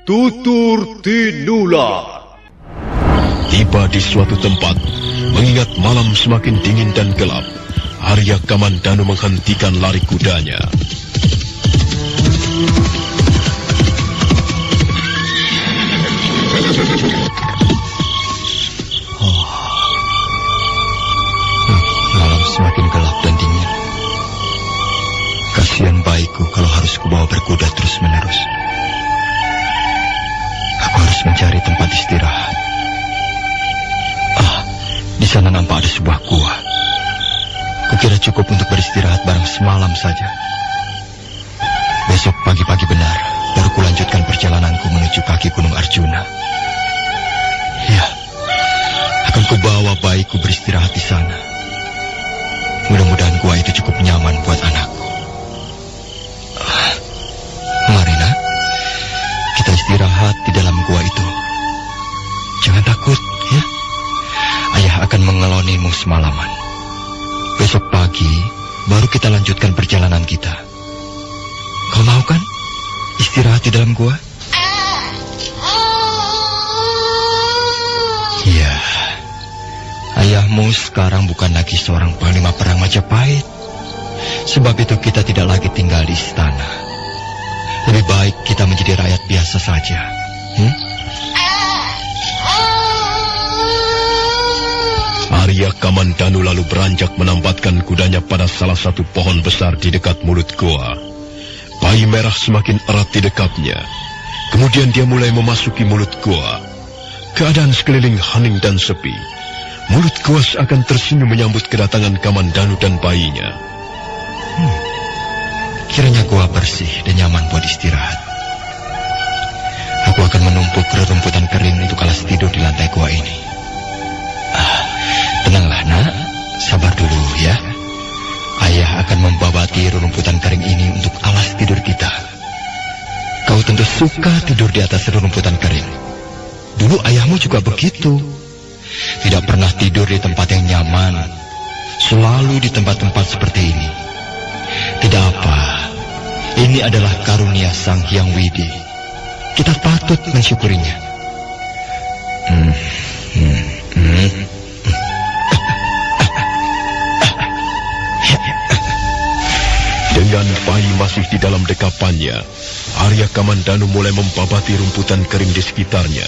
Tutur Tinular. Tiba di suatu tempat, mengingat malam semakin dingin dan gelap, Arya Kamandanu menghentikan lari kudanya. Malam semakin gelap dan dingin. Kasihan bayiku kalau harus kubawa berkuda terus-menerus. Aku harus mencari tempat istirahat. Di sana nampak ada sebuah gua. Kukira cukup untuk beristirahat barang semalam saja. Besok pagi-pagi benar, baru kulanjutkan perjalananku menuju kaki Gunung Arjuna. Ya, akan kubawa bayiku beristirahat di sana. Mudah-mudahan gua itu cukup nyaman buat anakku. Mari nak, kita istirahat di dalam gua itu. Jangan takut, ya. Ayah akan mengelonimu semalaman. Besok pagi, baru kita lanjutkan perjalanan kita. Kau mau kan istirahat di dalam gua? Ya, ayahmu sekarang bukan lagi seorang panglima perang Majapahit. Sebab itu kita tidak lagi tinggal di istana. Lebih baik kita menjadi rakyat biasa saja. Arya Kamandanu lalu beranjak menampatkan kudanya pada salah satu pohon besar di dekat mulut goa. Bayi merah semakin erat di dekapnya. Kemudian dia mulai memasuki mulut goa. Keadaan sekeliling hening dan sepi. Mulut goa seakan tersenyum menyambut kedatangan Kamandanu dan bayinya. Kiranya gua bersih dan nyaman buat istirahat. Aku akan menumpuk rerumputan kering untuk alas tidur di lantai gua ini. Tenanglah nak, sabar dulu ya. Ayah akan membabati rerumputan kering ini untuk alas tidur kita. Kau tentu suka tidur di atas rerumputan kering. Dulu ayahmu juga begitu. Tidak pernah tidur di tempat yang nyaman. Selalu di tempat-tempat seperti ini. Tidak apa. Ini adalah karunia Sang Hyang Widi. Kita patut mensyukurinya. Dengan bayi masih di dalam dekapannya, Arya Kamandanu mulai membabati rumputan kering di sekitarnya.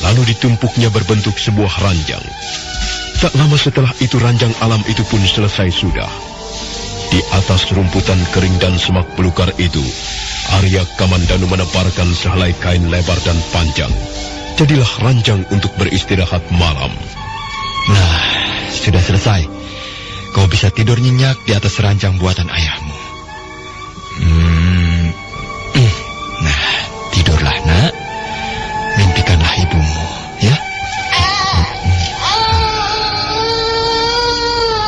Lalu ditumpuknya berbentuk sebuah ranjang. Tak lama setelah itu ranjang alam itu pun selesai sudah. Di atas rumputan kering dan semak belukar itu, Arya Kamandanu menebarkan sehelai kain lebar dan panjang. Jadilah ranjang untuk beristirahat malam. Nah, sudah selesai. Kau bisa tidur nyenyak di atas ranjang buatan ayahmu. Nah, tidurlah nak. Mimpikanlah ibumu, ya.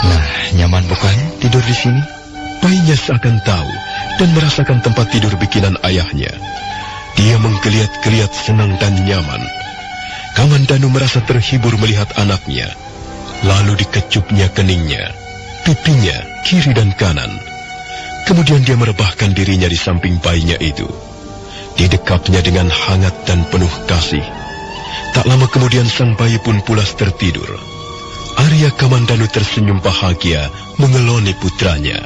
Nah, nyaman bukan tidur di sini? Bayinya seakan tahu dan merasakan tempat tidur bikinan ayahnya. Dia menggeliat-geliat senang dan nyaman. Kamandanu merasa terhibur melihat anaknya. Lalu dikecupnya keningnya, pipinya, kiri dan kanan. Kemudian dia merebahkan dirinya di samping bayinya itu. Didekapnya dengan hangat dan penuh kasih. Tak lama kemudian sang bayi pun pulas tertidur. Arya Kamandanu tersenyum bahagia mengeloni putranya.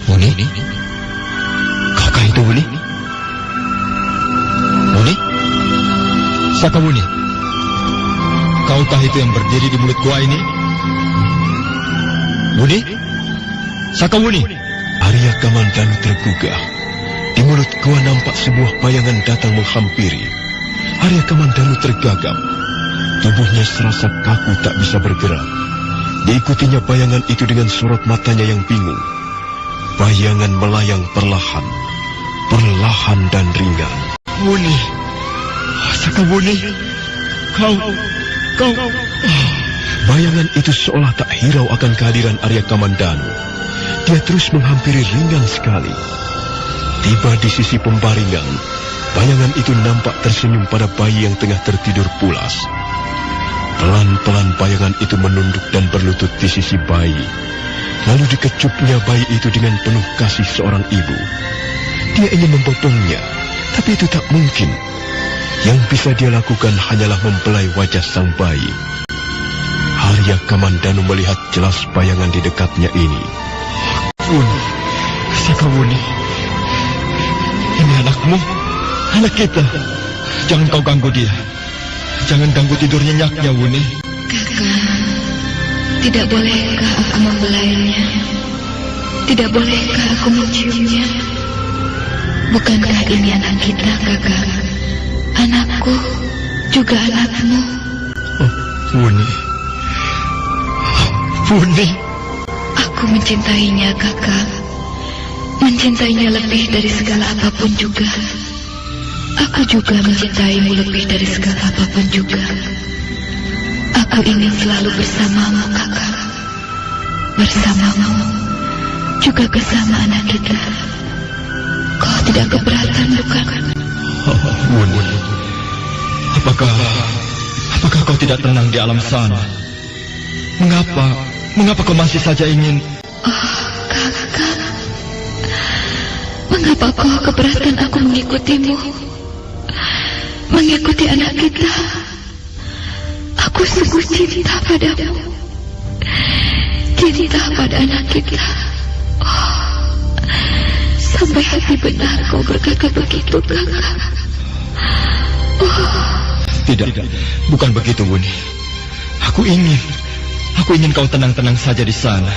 Muni? Kaukah itu Muni? Muni? Siapa Muni? Kaukah itu yang berdiri di mulut gua ini? Muni? Sakamuni. Arya Kamandanu tergugah. Di mulut gua nampak sebuah bayangan datang menghampiri. Arya Kamandanu tergagap. Tubuhnya serasa kaku tak bisa bergerak. Diikutinya bayangan itu dengan sorot matanya yang bingung. Bayangan melayang perlahan dan ringan. Muni. Sakamuni. Kau. Bayangan itu seolah tak hirau akan kehadiran Arya Kamandanu. Dia terus menghampiri ringan sekali. Tiba di sisi pembaringan, bayangan itu nampak tersenyum pada bayi yang tengah tertidur pulas. Pelan-pelan bayangan itu menunduk dan berlutut di sisi bayi. Lalu dikecupnya bayi itu dengan penuh kasih seorang ibu. Dia ingin membopongnya, Tapi itu tak mungkin. Yang bisa dia lakukan hanyalah mempelai wajah sang bayi. Arya Kamandanu melihat jelas bayangan di dekatnya ini. Wuni, Sakawuni, ini anakmu, anak kita. Jangan kau ganggu dia. Jangan ganggu tidur nyenyaknya, Wuni. Kakak, tidak bolehkah aku membelainya? Tidak bolehkah aku menciumnya? Bukankah ini anak kita, kakak? Anakku, juga anakmu. Oh, Wuni. Wuni. Aku mencintainya, kakak. Mencintainya lebih dari segala apapun juga. Aku juga mencintaimu lebih dari segala apapun juga. Aku ingin selalu bersamamu, kakak. Bersamamu, juga bersama anak kita. Kau tidak keberatan, bukan? Wuni, apakah kau tidak tenang di alam sana? Mengapa kau masih saja ingin... Oh, kakak. Mengapa kau keberatan aku mengikutimu? Mengikuti anak kita. Aku sungguh cinta padamu. Cinta pada anak kita. Oh, sampai hati benar kau berkata begitu, kakak. Oh. Tidak, bukan begitu, Wuni. Aku ingin kau tenang-tenang saja di sana.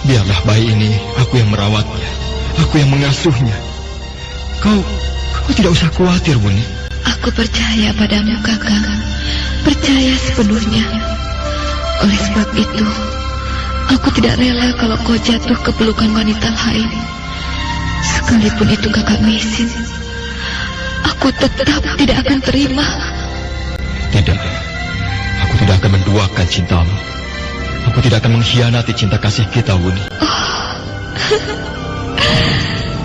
Biarlah bayi ini aku yang merawatnya, aku yang mengasuhnya. Kau tidak usah khawatir, Wuni. Aku percaya padamu, kakak. Percaya sepenuhnya. Oleh sebab itu, aku tidak rela kalau kau jatuh ke pelukan wanita lain. Sekalipun itu kakak Misin, aku tetap tidak akan terima. Tidak, aku tidak akan menduakan cintamu. Aku tidak akan mengkhianati cinta kasih kita, Wuni. Oh,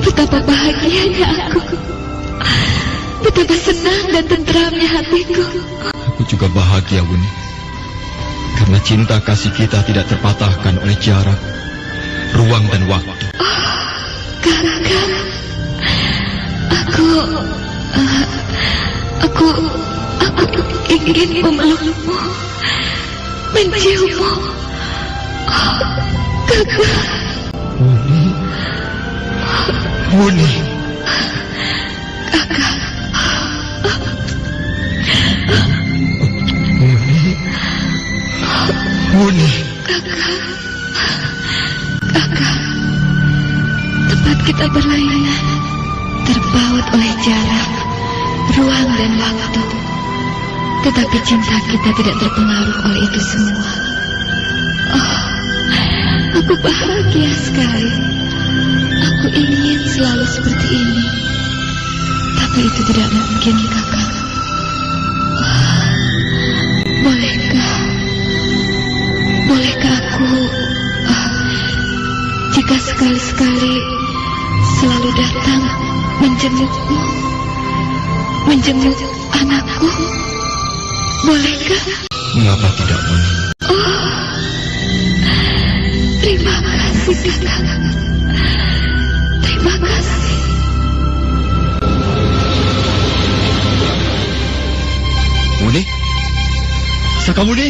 betapa bahagianya aku. Betapa senang dan tenteramnya hatiku. Aku juga bahagia, Wuni. Karena cinta kasih kita tidak terpatahkan oleh jarak, ruang dan waktu. Oh, kakak. Aku ingin memelukmu, menciummu. Oh, kakak. Wuni. Wuni. Kakak. Wuni. Wuni. Kakak. Tempat kita berlainan terbaut oleh jarak, ruang dan waktu. Tetapi cinta kita tidak terpengaruh oleh itu semua. Oh, aku bahagia sekali. Aku ingin selalu seperti ini. Tapi itu tidak mungkin, kakak. Oh, bolehkah aku jika sekali-sekali selalu datang menjengukmu, menjenguk anakku? Bolehkah? Mengapa tidak, Wuni? Oh, terima kasih, kakak. Terima kasih. Wuni? Sakawuni?